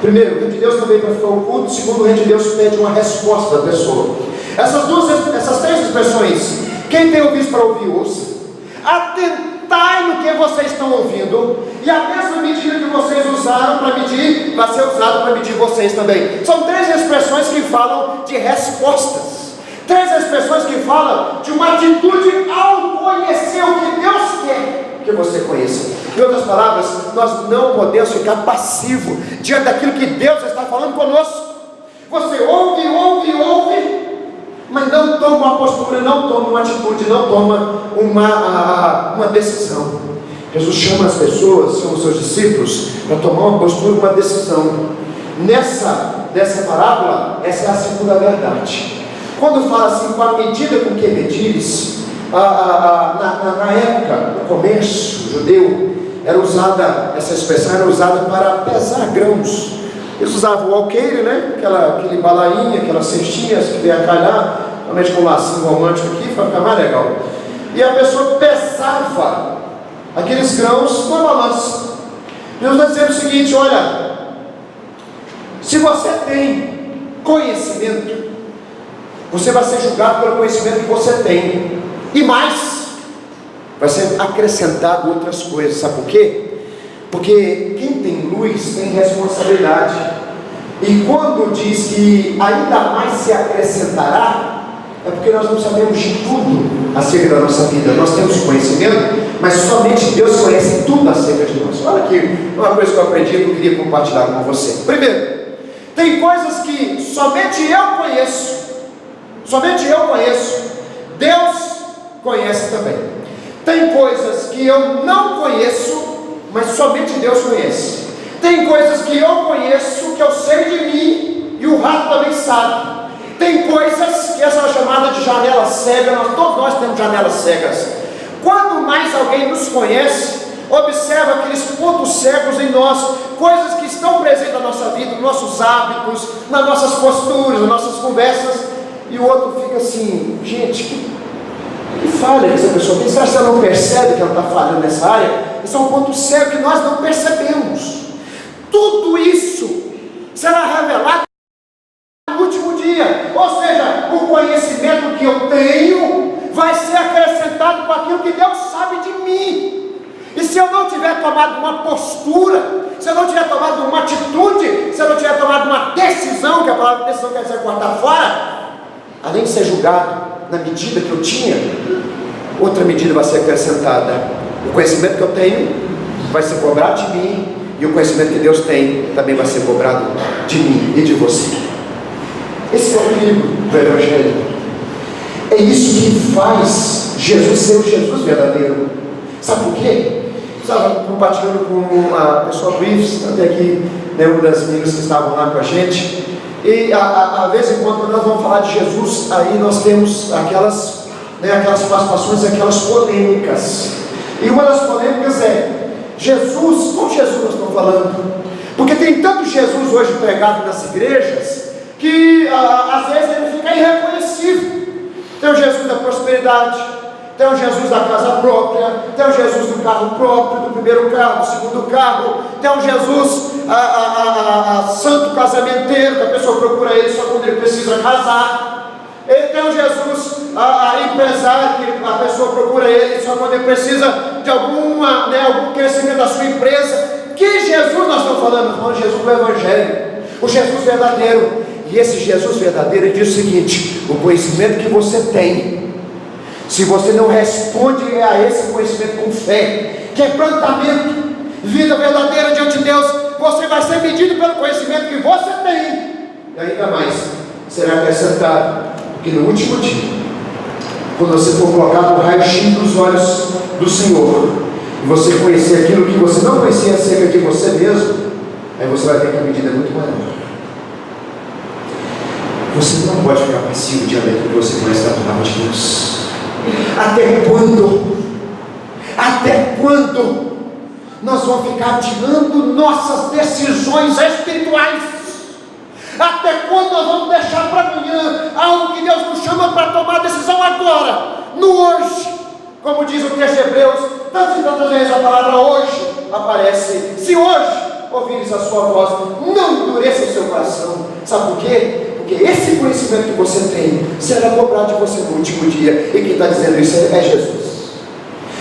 Speaker 1: Primeiro, o reino de Deus não veio para ficar oculto. Segundo, o reino de Deus pede uma resposta da pessoa. Essas três expressões: quem tem ouvido para ouvir, ouça. Atentai no que vocês estão ouvindo, e a mesma medida que vocês usaram para medir, vai ser usado para medir vocês também. São três expressões que falam de respostas, três expressões que falam de uma atitude ao conhecer o que Deus quer que você conheça. Em outras palavras, nós não podemos ficar passivo diante daquilo que Deus está falando conosco. Você ouve, mas não toma uma postura, não toma uma atitude, não toma uma decisão. Jesus chama as pessoas, chama os seus discípulos, para tomar uma postura, uma decisão. Nessa parábola, essa é a segunda verdade. Quando fala assim, com a medida com que medires, na época, no comércio judeu, essa expressão era usada para pesar grãos. Eles usavam o alqueire, né? Aquele balainha, aquelas cestinhas que vem a calhar, realmente com um lacinho romântico aqui, para ficar mais legal. E a pessoa pesava aqueles grãos com a balança. Deus está dizendo o seguinte: olha, se você tem conhecimento, você vai ser julgado pelo conhecimento que você tem, e mais, vai ser acrescentado outras coisas. Sabe por quê? Porque quem tem luz tem responsabilidade. E quando diz que ainda mais se acrescentará, é porque nós não sabemos de tudo acerca da nossa vida. Nós temos conhecimento, mas somente Deus conhece tudo acerca de nós. Olha aqui uma coisa que eu aprendi que eu queria compartilhar com você. Primeiro, tem coisas que somente eu conheço, Deus conhece também. Tem coisas que eu não conheço, mas somente Deus conhece. Tem coisas que eu conheço, que eu sei de mim, e o rato também sabe. Tem coisas que essa é chamada de janela cega. Todos nós temos janelas cegas. Quanto mais alguém nos conhece, observa aqueles pontos cegos em nós, coisas que estão presentes na nossa vida, nos nossos hábitos, nas nossas posturas, nas nossas conversas, e o outro fica assim: gente, que falha que essa pessoa tem? Será que ela não percebe que ela está falhando nessa área? Esse é um ponto cego que nós não percebemos. Tudo isso será revelado no último dia. Ou seja, o conhecimento que eu tenho vai ser acrescentado com aquilo que Deus sabe de mim. E se eu não tiver tomado uma postura, se eu não tiver tomado uma atitude, se eu não tiver tomado uma decisão, que a palavra decisão quer dizer cortar fora, além de ser julgado na medida que eu tinha, outra medida vai ser acrescentada. O conhecimento que eu tenho vai ser cobrado de mim, e o conhecimento que Deus tem também vai ser cobrado de mim e de você. Esse é o perigo do Evangelho. É isso que faz Jesus ser o Jesus verdadeiro. Sabe por quê? Estava compartilhando com a pessoa do IFES, até aqui, né, uma das meninas que estavam lá com a gente. E a vez em quando nós vamos falar de Jesus, aí nós temos aquelas participações, aquelas polêmicas. E uma das polêmicas é Jesus, qual Jesus nós estamos falando? Porque tem tanto Jesus hoje pregado nas igrejas, que às vezes ele fica irreconhecível. Tem o Jesus da prosperidade, tem o Jesus da casa própria, tem o Jesus do carro próprio, do primeiro carro, do segundo carro, tem o Jesus santo casamenteiro, que a pessoa procura ele só quando ele precisa casar. Tem o Jesus empresário, que a pessoa procura ele só quando ele precisa de algum crescimento da sua empresa. Que Jesus nós estamos falando? Não, Jesus do Evangelho, o Jesus verdadeiro. E esse Jesus verdadeiro, ele diz o seguinte: o conhecimento que você tem, se você não responde a esse conhecimento com fé, quebrantamento, vida verdadeira diante de Deus, você vai ser medido pelo conhecimento que você tem, e ainda mais será acrescentado, porque no último dia, quando você for colocado no raio-x dos olhos do Senhor, e você conhecer aquilo que você não conhecia acerca de você mesmo, aí você vai ver que a medida é muito maior. Você não pode ficar passivo diante daquilo que você conhece da palavra de Deus. Até quando nós vamos ficar adiando nossas decisões espirituais? Até quando nós vamos deixar para amanhã algo que Deus nos chama para tomar decisão agora, no hoje? Como diz o texto de Hebreus, tantas e tantas vezes a palavra hoje aparece. Se hoje ouvires a sua voz, não endureça o seu coração. Sabe por quê? Porque esse conhecimento que você tem será cobrado de você no último dia. E quem está dizendo isso é Jesus.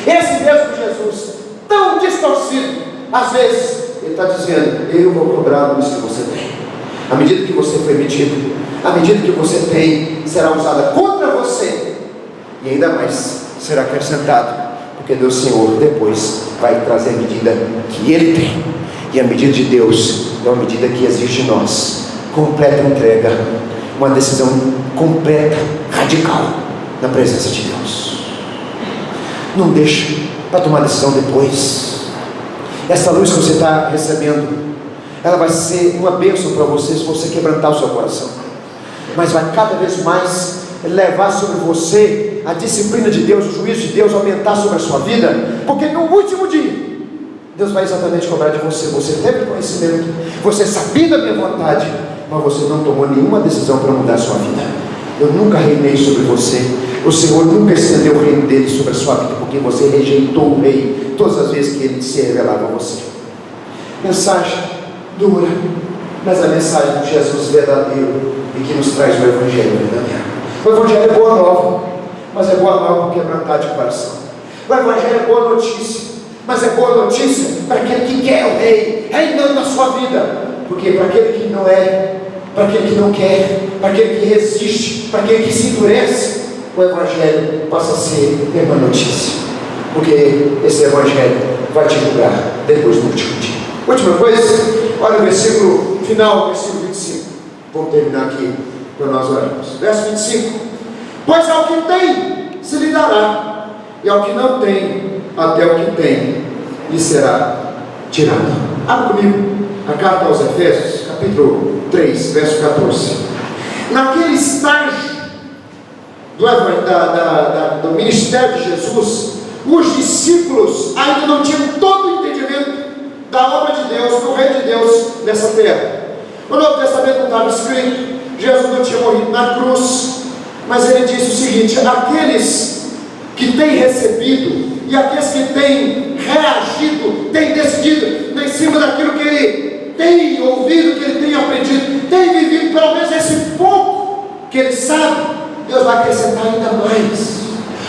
Speaker 1: Esse mesmo Jesus, tão distorcido, às vezes, ele está dizendo: eu vou cobrar isso que você tem. À medida que você foi medido, à medida que você tem, será usada contra você. E ainda mais será acrescentado, porque Deus Senhor depois vai trazer a medida que Ele tem. E a medida de Deus é uma medida que exige de nós completa entrega, uma decisão completa, radical, na presença de Deus. Não deixa para tomar decisão depois. Essa luz que você está recebendo, ela vai ser uma bênção para você se você quebrantar o seu coração, mas vai cada vez mais levar sobre você a disciplina de Deus, o juízo de Deus aumentar sobre a sua vida, porque no último dia Deus vai exatamente cobrar de você. Você teve conhecimento, você sabia da minha vontade, mas você não tomou nenhuma decisão para mudar a sua vida. Eu nunca reinei sobre você, o Senhor nunca estendeu o reino dele sobre a sua vida, porque você rejeitou o rei todas as vezes que ele se revelava a você. Mensagem dura, mas a mensagem de Jesus verdadeiro e que nos traz o Evangelho verdadeiro. O Evangelho é boa nova, mas é boa nova para quebrantar de coração. O Evangelho é boa notícia, mas é boa notícia para aquele que quer o rei reinando na sua vida. Porque para aquele que não é, para aquele que não quer, para aquele que resiste, para aquele que se endurece, o Evangelho passa a ser uma notícia. Porque esse Evangelho vai te julgar depois do último dia. Última coisa, olha o versículo final, versículo 25. Vamos terminar aqui para nós orarmos. Verso 25: pois ao que tem se lhe dará, e ao que não tem, até o que tem lhe será tirado. Abra comigo a carta aos Efésios, capítulo 3, verso 14. Naquele estágio do ministério de Jesus, os discípulos ainda não tinham todo o entendimento da obra de Deus, do reino de Deus nessa terra. O Novo Testamento não estava escrito, Jesus não tinha morrido na cruz, mas ele disse o seguinte: aqueles que têm recebido e aqueles que têm reagido, têm decidido em cima daquilo que ele tem ouvido, que ele tem aprendido, tem vivido pelo menos esse pouco que ele sabe, Deus vai acrescentar ainda mais.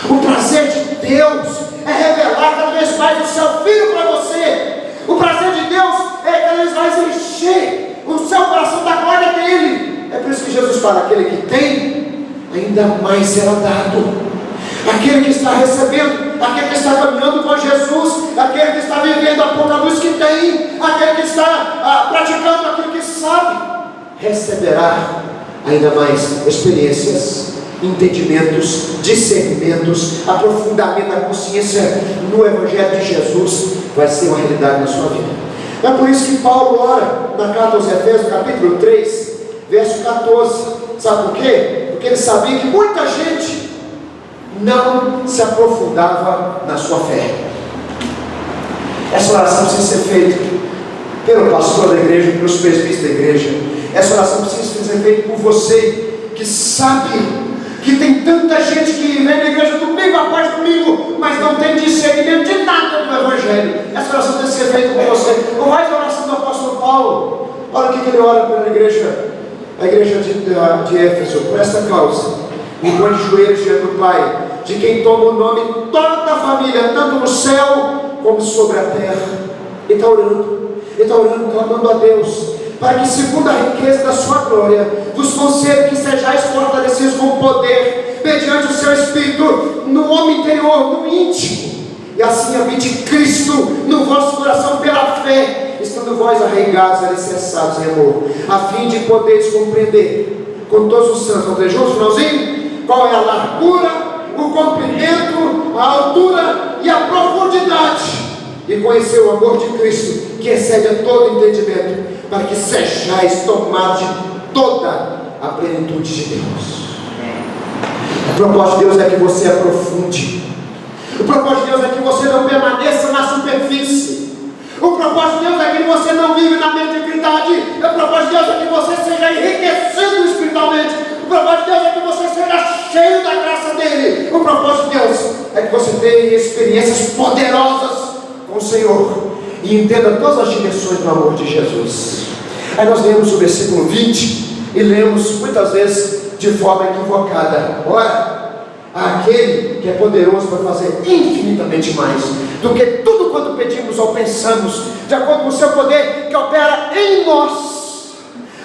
Speaker 1: O prazer de Deus é revelar cada vez mais o seu Filho para você. O prazer de Deus é cada vez mais encher o seu coração da glória dele. É por isso que Jesus fala: aquele que tem, ainda mais será dado. Aquele que está recebendo, aquele que está caminhando com Jesus, aquele que está vivendo a pouca luz que tem, aquele que está praticando aquilo que sabe, receberá ainda mais experiências, entendimentos, discernimentos, aprofundamento da consciência no Evangelho de Jesus. Vai ser uma realidade na sua vida. É por isso que Paulo ora na carta aos Efésios, capítulo 3, verso 14. Sabe por quê? Porque ele sabia que muita gente não se aprofundava na sua fé. Essa oração precisa ser feita pelo pastor da igreja, pelos presbíteros da igreja. Essa oração precisa ser feita por você que sabe que tem tanta gente que vem na igreja domingo após domingo, mas não tem discernimento de nada do Evangelho. Essa oração tem que ser feita por você. Não vai a oração do apóstolo Paulo. Olha o que ele ora pela igreja, a igreja de Éfeso, por esta causa: me põe de joelhos diante do Pai, de quem toma o nome toda a família, tanto no céu como sobre a terra. Ele está orando, clamando a Deus, para que segundo a riqueza da sua glória, vos conceda que sejais fortalecidos com poder, mediante o seu Espírito, no homem interior, no íntimo, e assim habite Cristo no vosso coração pela fé, estando vós arraigados, alicerçados em amor, a fim de poderes compreender com todos os santos. Vamos ler juntos, finalzinho? Qual é a largura, o comprimento, a altura e a profundidade, e conhecer o amor de Cristo, que excede a todo entendimento, para que sejais tomados de toda a plenitude de Deus. O propósito de Deus é que você aprofunde. O propósito de Deus é que você não permaneça na superfície. O propósito de Deus é que você não vive na mediocridade. O propósito de Deus é que você seja enriquecido espiritualmente. O propósito de Deus é que você seja cheio da graça dele. O propósito de Deus é que você tenha experiências poderosas com o Senhor e entenda todas as dimensões do amor de Jesus. Aí nós lemos o versículo 20 e lemos muitas vezes de forma equivocada: ora, aquele que é poderoso para fazer infinitamente mais do que tudo quanto pedimos ou pensamos, de acordo com o seu poder que opera em nós.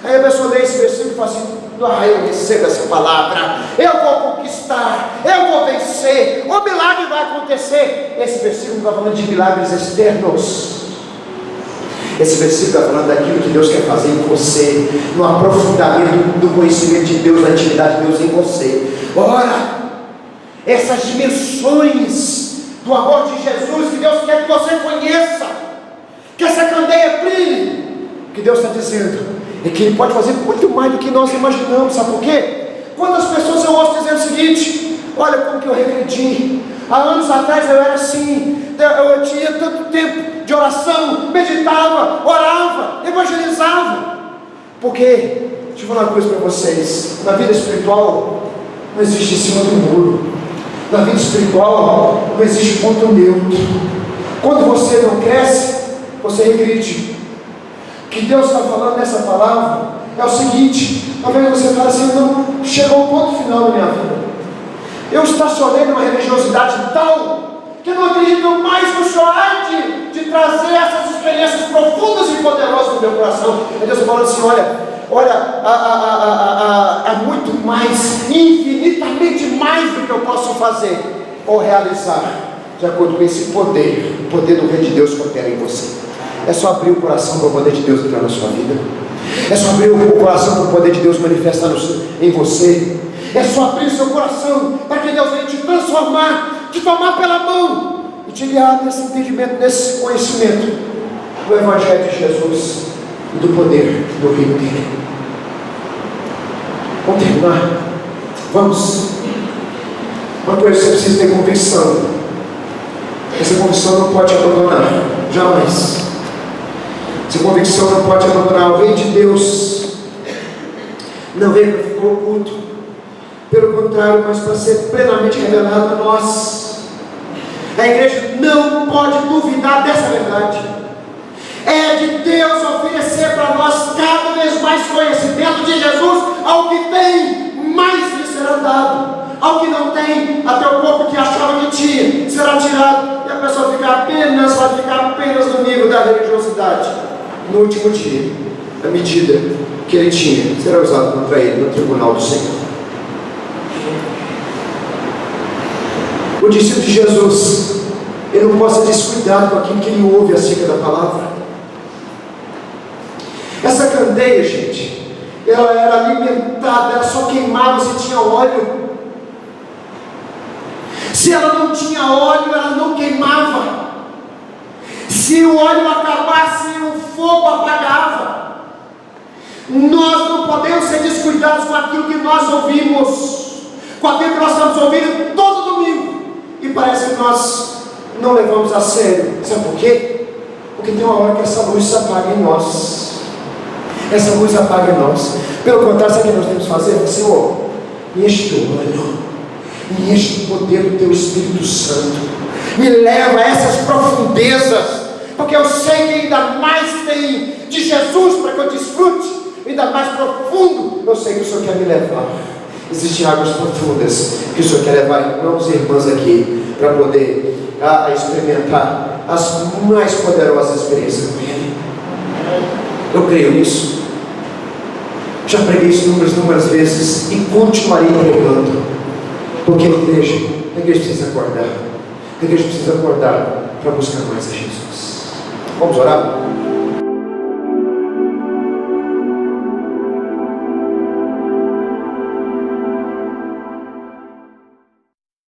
Speaker 1: Aí a pessoa lê esse versículo e fala assim: eu recebo essa palavra, eu vou conquistar, eu vou vencer, o milagre vai acontecer. Esse versículo está falando de milagres externos. Esse versículo está falando daquilo que Deus quer fazer em você, no aprofundamento do conhecimento de Deus, da intimidade de Deus em você. Ora, essas dimensões do amor de Jesus que Deus quer que você conheça, que essa candeia brilhe, que Deus está dizendo é que Ele pode fazer muito mais do que nós imaginamos. Sabe por quê? Quantas pessoas eu ouço dizendo o seguinte: olha como que eu regredi, há anos atrás eu era assim, eu tinha tanto tempo de oração, meditava, orava, evangelizava. Porque, deixa eu falar uma coisa para vocês: na vida espiritual não existe em cima do muro, na vida espiritual não existe ponto neutro. Quando você não cresce, você regride. O que Deus está falando nessa palavra é o seguinte: talvez você fale assim: não, chegou o ponto final da minha vida, eu estacionei numa religiosidade tal que eu não acredito mais que o Senhor há de trazer essas experiências profundas e poderosas no meu coração. E Deus está falando assim: olha, há muito mais, infinitamente mais do que eu posso fazer ou realizar, de acordo com esse poder, o poder do Reino de Deus que opera em você. É só abrir o coração para o poder de Deus entrar na sua vida. É só abrir o coração para o poder de Deus manifestar em você. É só abrir o seu coração para que Deus venha te transformar, te tomar pela mão e te guiar nesse entendimento, nesse conhecimento do Evangelho de Jesus e do poder do reino dele. Vamos terminar? Vamos. Uma coisa que você precisa ter convicção. Essa convicção não pode te abandonar, jamais. Essa convicção não pode abandonar. O Reino de Deus não veio para ficar oculto, pelo contrário, mas para ser plenamente revelado a nós. A igreja não pode duvidar dessa verdade. É de Deus oferecer para nós cada vez mais conhecimento de Jesus. Ao que tem, mais lhe será dado. Ao que não tem, até o pouco que achava que tinha será tirado, e a pessoa vai ficar apenas no nível da religiosidade. No último dia, a medida que ele tinha será usada contra ele no tribunal do Senhor. O discípulo de Jesus, ele não pode ser descuidado com aquilo que ele ouve acerca da palavra. Essa candeia, gente, ela era alimentada, ela só queimava se tinha óleo. Se ela não tinha óleo, ela não queimava. Se o óleo acabasse, o fogo apagava. Nós não podemos ser descuidados com aquilo que nós ouvimos, com aquilo que nós estamos ouvindo todo domingo, e parece que nós não levamos a sério. Sabe por quê? Porque tem uma hora que essa luz se apaga em nós. Essa luz apaga em nós. Pelo contrário, sabe o que nós temos que fazer? Senhor, me enche do óleo, me enche do poder do Teu Espírito Santo, me leva a essas profundezas, porque eu sei que ainda mais tem de Jesus para que eu desfrute, ainda mais profundo eu sei que o Senhor quer me levar. Existem águas profundas que o Senhor quer levar irmãos e irmãs aqui, para poder experimentar as mais poderosas experiências com Ele. Eu creio nisso. Já preguei isso inúmeras vezes e continuarei pregando, porque a igreja precisa acordar. A igreja precisa acordar para buscar mais a Jesus. Vamos orar?